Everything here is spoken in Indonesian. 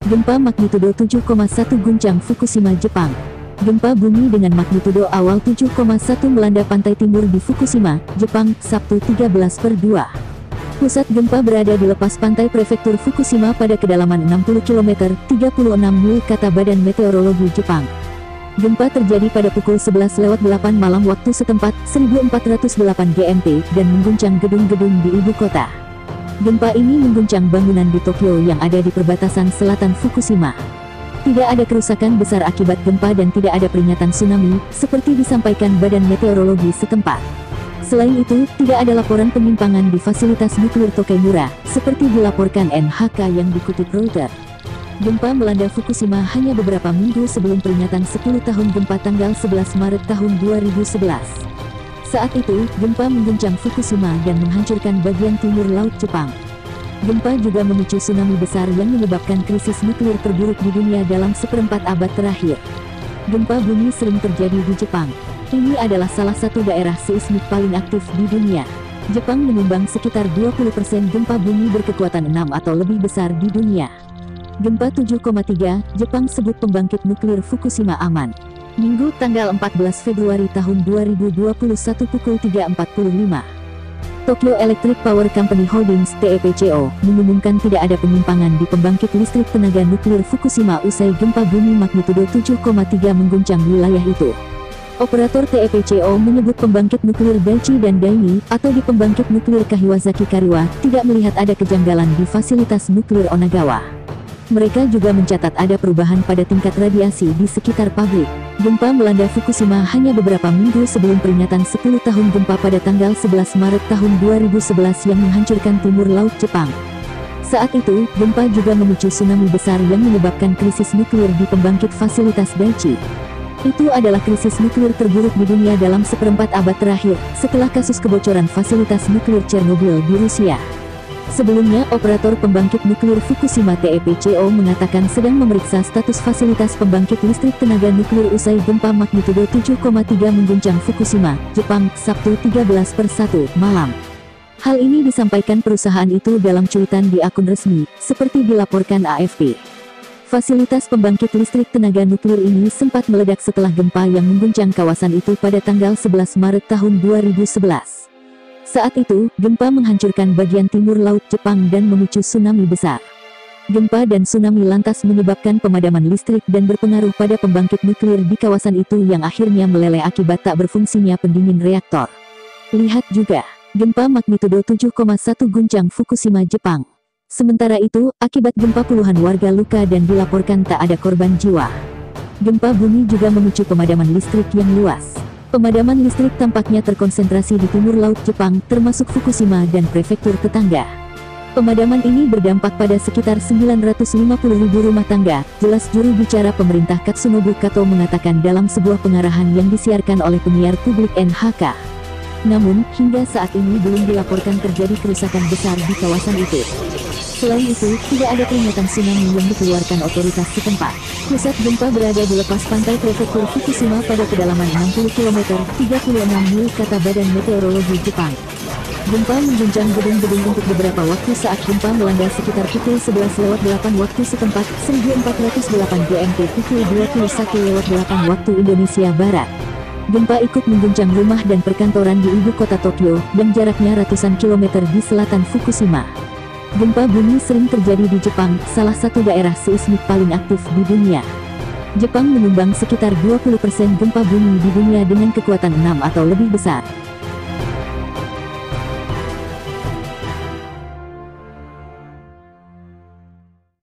Gempa magnitudo 7,1 guncang Fukushima, Jepang. Gempa bumi dengan magnitudo awal 7,1 melanda pantai timur di Fukushima, Jepang, Sabtu 13/2. Pusat gempa berada di lepas pantai prefektur Fukushima pada kedalaman 60 km, 36 mil kata Badan Meteorologi Jepang. Gempa terjadi pada pukul 11:08 malam waktu setempat, 1408 GMT, dan mengguncang gedung-gedung di ibu kota. Gempa ini mengguncang bangunan di Tokyo yang ada di perbatasan selatan Fukushima. Tidak ada kerusakan besar akibat gempa dan tidak ada peringatan tsunami, seperti disampaikan Badan Meteorologi setempat. Selain itu, tidak ada laporan penyimpangan di fasilitas nuklir Tokaimura, seperti dilaporkan NHK yang dikutip Reuters. Gempa melanda Fukushima hanya beberapa minggu sebelum peringatan 10 tahun gempa tanggal 11 Maret tahun 2011. Saat itu, gempa mengguncang Fukushima dan menghancurkan bagian timur laut Jepang. Gempa juga memicu tsunami besar yang menyebabkan krisis nuklir terburuk di dunia dalam seperempat abad terakhir. Gempa bumi sering terjadi di Jepang. Ini adalah salah satu daerah seismik paling aktif di dunia. Jepang menyumbang sekitar 20% gempa bumi berkekuatan 6 atau lebih besar di dunia. Gempa 7,3, Jepang sebut pembangkit nuklir Fukushima aman. Minggu tanggal 14 Februari tahun 2021 pukul 3.45. Tokyo Electric Power Company Holdings (TEPCO) mengumumkan tidak ada penyimpangan di pembangkit listrik tenaga nuklir Fukushima usai gempa bumi magnitudo 7,3 mengguncang wilayah itu. Operator TEPCO menyebut pembangkit nuklir Daiichi dan Daini, atau di pembangkit nuklir Kahiwazaki Kariwa, tidak melihat ada kejanggalan di fasilitas nuklir Onagawa. Mereka juga mencatat ada perubahan pada tingkat radiasi di sekitar pabrik. Gempa melanda Fukushima hanya beberapa minggu sebelum peringatan 10 tahun gempa pada tanggal 11 Maret tahun 2011 yang menghancurkan timur laut Jepang. Saat itu, gempa juga memicu tsunami besar yang menyebabkan krisis nuklir di pembangkit fasilitas Daiichi. Itu adalah krisis nuklir terburuk di dunia dalam seperempat abad terakhir, setelah kasus kebocoran fasilitas nuklir Chernobyl di Rusia. Sebelumnya, operator pembangkit nuklir Fukushima TEPCO mengatakan sedang memeriksa status fasilitas pembangkit listrik tenaga nuklir usai gempa magnitudo 7,3 mengguncang Fukushima, Jepang, Sabtu 13/1 malam. Hal ini disampaikan perusahaan itu dalam cuitan di akun resmi, seperti dilaporkan AFP. Fasilitas pembangkit listrik tenaga nuklir ini sempat meledak setelah gempa yang mengguncang kawasan itu pada tanggal 11 Maret tahun 2011. Saat itu, gempa menghancurkan bagian timur laut Jepang dan memicu tsunami besar. Gempa dan tsunami lantas menyebabkan pemadaman listrik dan berpengaruh pada pembangkit nuklir di kawasan itu yang akhirnya meleleh akibat tak berfungsinya pendingin reaktor. Lihat juga, gempa magnitudo 7,1 guncang Fukushima, Jepang. Sementara itu, akibat gempa puluhan warga luka dan dilaporkan tak ada korban jiwa. Gempa bumi juga memicu pemadaman listrik yang luas. Pemadaman listrik tampaknya terkonsentrasi di timur laut Jepang, termasuk Fukushima dan prefektur tetangga. Pemadaman ini berdampak pada sekitar 950.000 rumah tangga, jelas juru bicara pemerintah Katsunobu Kato mengatakan dalam sebuah pengarahan yang disiarkan oleh penyiar publik NHK. Namun, hingga saat ini belum dilaporkan terjadi kerusakan besar di kawasan itu. Selain itu, tidak ada peringatan tsunami yang dikeluarkan otoritas setempat. Pusat gempa berada di lepas pantai prefektur Fukushima pada kedalaman 60 km, 36 mil kata Badan Meteorologi Jepang. Gempa mengguncang gedung-gedung untuk beberapa waktu saat gempa melanda sekitar pukul 11:08 waktu setempat, 1408 GMT pukul 21:08 waktu Indonesia Barat. Gempa ikut mengguncang rumah dan perkantoran di ibu kota Tokyo, dan jaraknya ratusan kilometer di selatan Fukushima. Gempa bumi sering terjadi di Jepang, salah satu daerah seismik paling aktif di dunia. Jepang menyumbang sekitar 20% gempa bumi di dunia dengan kekuatan 6 atau lebih besar.